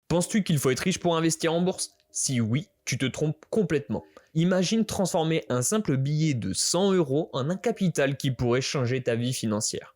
Penses-tu qu'il faut être riche pour investir en bourse? Si oui, tu te trompes complètement. Imagine transformer un simple billet de 100 € en un capital qui pourrait changer ta vie financière.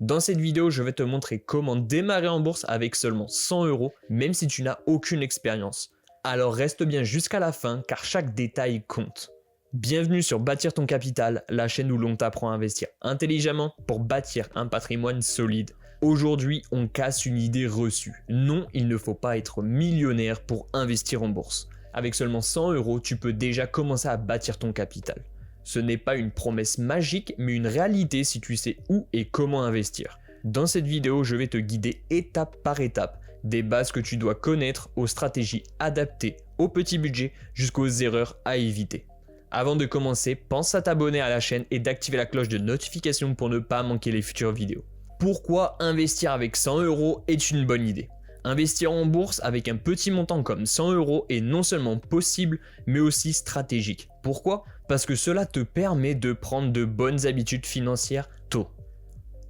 Dans cette vidéo, je vais te montrer comment démarrer en bourse avec seulement 100 €, même si tu n'as aucune expérience. Alors reste bien jusqu'à la fin car chaque détail compte. Bienvenue sur Bâtir ton capital, la chaîne où l'on t'apprend à investir intelligemment pour bâtir un patrimoine solide. Aujourd'hui, on casse une idée reçue. Non, il ne faut pas être millionnaire pour investir en bourse. Avec seulement 100 €, tu peux déjà commencer à bâtir ton capital. Ce n'est pas une promesse magique, mais une réalité si tu sais où et comment investir. Dans cette vidéo, je vais te guider étape par étape, des bases que tu dois connaître aux stratégies adaptées au petit budget jusqu'aux erreurs à éviter. Avant de commencer, pense à t'abonner à la chaîne et d'activer la cloche de notification pour ne pas manquer les futures vidéos. Pourquoi investir avec 100 € est une bonne idée? Investir en bourse avec un petit montant comme 100 € est non seulement possible, mais aussi stratégique. Pourquoi? Parce que cela te permet de prendre de bonnes habitudes financières tôt.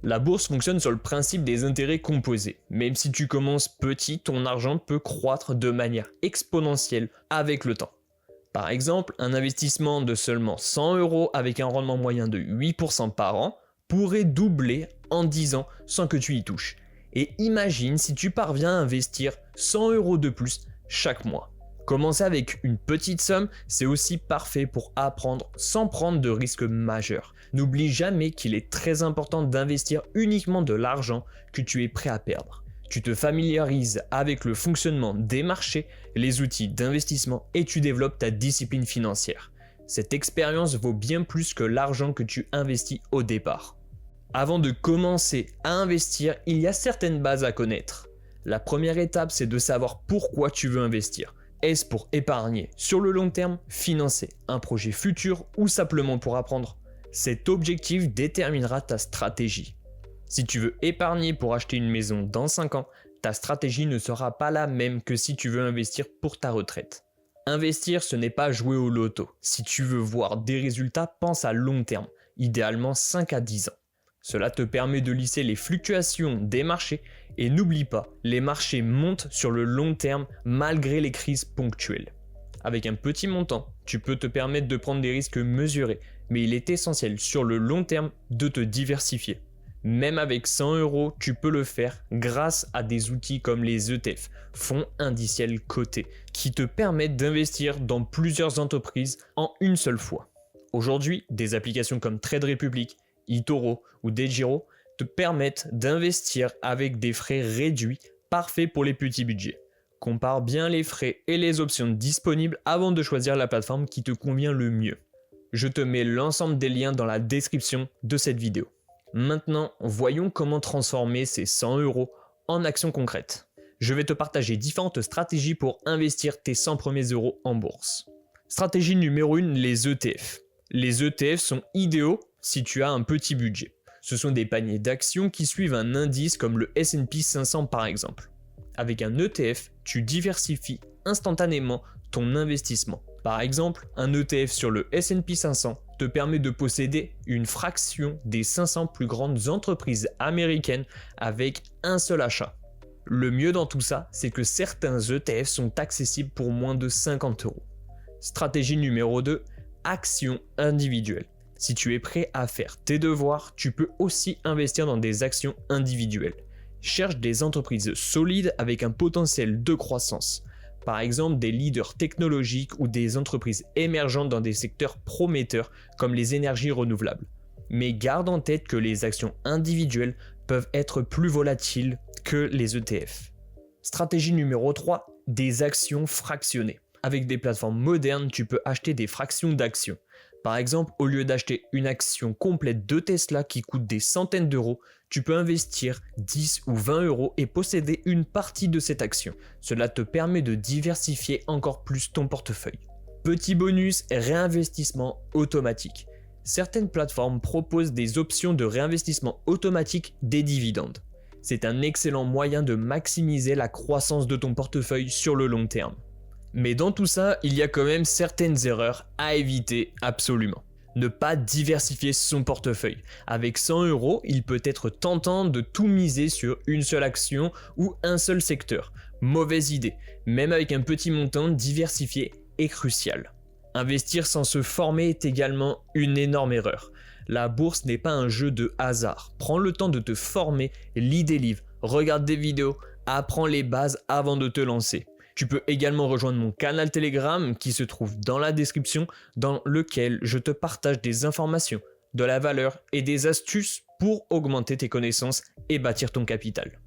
La bourse fonctionne sur le principe des intérêts composés. Même si tu commences petit, ton argent peut croître de manière exponentielle avec le temps. Par exemple, un investissement de seulement 100 € avec un rendement moyen de 8% par an pourrait doubler en 10 ans sans que tu y touches. Et imagine si tu parviens à investir 100 € de plus chaque mois. Commencer avec une petite somme, c'est aussi parfait pour apprendre sans prendre de risques majeurs. N'oublie jamais qu'il est très important d'investir uniquement de l'argent que tu es prêt à perdre. Tu te familiarises avec le fonctionnement des marchés, les outils d'investissement et tu développes ta discipline financière. Cette expérience vaut bien plus que l'argent que tu investis au départ. Avant de commencer à investir, il y a certaines bases à connaître. La première étape, c'est de savoir pourquoi tu veux investir. Est-ce pour épargner sur le long terme, financer un projet futur ou simplement pour apprendre? Cet objectif déterminera ta stratégie. Si tu veux épargner pour acheter une maison dans 5 ans, ta stratégie ne sera pas la même que si tu veux investir pour ta retraite. Investir, ce n'est pas jouer au loto. Si tu veux voir des résultats, pense à long terme, idéalement 5 à 10 ans. Cela te permet de lisser les fluctuations des marchés et n'oublie pas, les marchés montent sur le long terme malgré les crises ponctuelles. Avec un petit montant, tu peux te permettre de prendre des risques mesurés, mais il est essentiel sur le long terme de te diversifier. Même avec 100 €, tu peux le faire grâce à des outils comme les ETF, fonds indiciels cotés, qui te permettent d'investir dans plusieurs entreprises en une seule fois. Aujourd'hui, des applications comme Trade Republic, eToro ou DeGiro te permettent d'investir avec des frais réduits, parfaits pour les petits budgets. Compare bien les frais et les options disponibles avant de choisir la plateforme qui te convient le mieux. Je te mets l'ensemble des liens dans la description de cette vidéo. Maintenant, voyons comment transformer ces 100 € en actions concrètes. Je vais te partager différentes stratégies pour investir tes 100 premiers euros en bourse. Stratégie numéro 1, les ETF. Les ETF sont idéaux si tu as un petit budget. Ce sont des paniers d'actions qui suivent un indice comme le S&P 500 par exemple. Avec un ETF, tu diversifies instantanément ton investissement. Par exemple, un ETF sur le S&P 500 te permet de posséder une fraction des 500 plus grandes entreprises américaines avec un seul achat. Le mieux dans tout ça, c'est que certains ETF sont accessibles pour moins de 50 €. Stratégie numéro 2, actions individuelles. Si tu es prêt à faire tes devoirs, tu peux aussi investir dans des actions individuelles. Cherche des entreprises solides avec un potentiel de croissance. Par exemple, des leaders technologiques ou des entreprises émergentes dans des secteurs prometteurs comme les énergies renouvelables. Mais garde en tête que les actions individuelles peuvent être plus volatiles que les ETF. Stratégie numéro 3, des actions fractionnées. Avec des plateformes modernes, tu peux acheter des fractions d'actions. Par exemple, au lieu d'acheter une action complète de Tesla qui coûte des centaines d'euros, tu peux investir 10 ou 20 € et posséder une partie de cette action. Cela te permet de diversifier encore plus ton portefeuille. Petit bonus, réinvestissement automatique. Certaines plateformes proposent des options de réinvestissement automatique des dividendes. C'est un excellent moyen de maximiser la croissance de ton portefeuille sur le long terme. Mais dans tout ça, il y a quand même certaines erreurs à éviter absolument. Ne pas diversifier son portefeuille. Avec 100 €, il peut être tentant de tout miser sur une seule action ou un seul secteur. Mauvaise idée. Même avec un petit montant, diversifier est crucial. Investir sans se former est également une énorme erreur. La bourse n'est pas un jeu de hasard. Prends le temps de te former, lis des livres, regarde des vidéos, apprends les bases avant de te lancer. Tu peux également rejoindre mon canal Telegram qui se trouve dans la description, dans lequel je te partage des informations, de la valeur et des astuces pour augmenter tes connaissances et bâtir ton capital.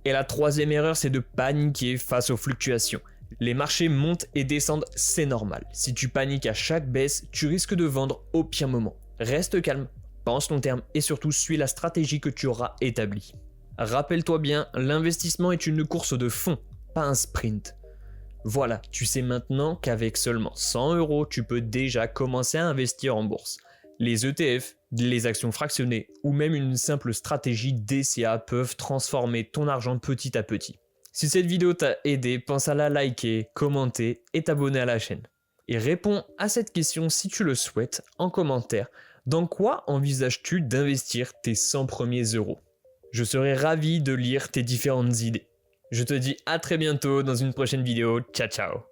Et la troisième erreur, c'est de paniquer face aux fluctuations. Les marchés montent et descendent, c'est normal. Si tu paniques à chaque baisse, tu risques de vendre au pire moment. Reste calme, pense long terme et surtout suis la stratégie que tu auras établie. Rappelle-toi bien, l'investissement est une course de fond, pas un sprint. Voilà, tu sais maintenant qu'avec seulement 100 €, tu peux déjà commencer à investir en bourse. Les ETF, les actions fractionnées ou même une simple stratégie DCA peuvent transformer ton argent petit à petit. Si cette vidéo t'a aidé, pense à la liker, commenter et t'abonner à la chaîne. Et réponds à cette question si tu le souhaites en commentaire. Dans quoi envisages-tu d'investir tes 100 premiers euros? Je serai ravi de lire tes différentes idées. Je te dis à très bientôt dans une prochaine vidéo. Ciao ciao.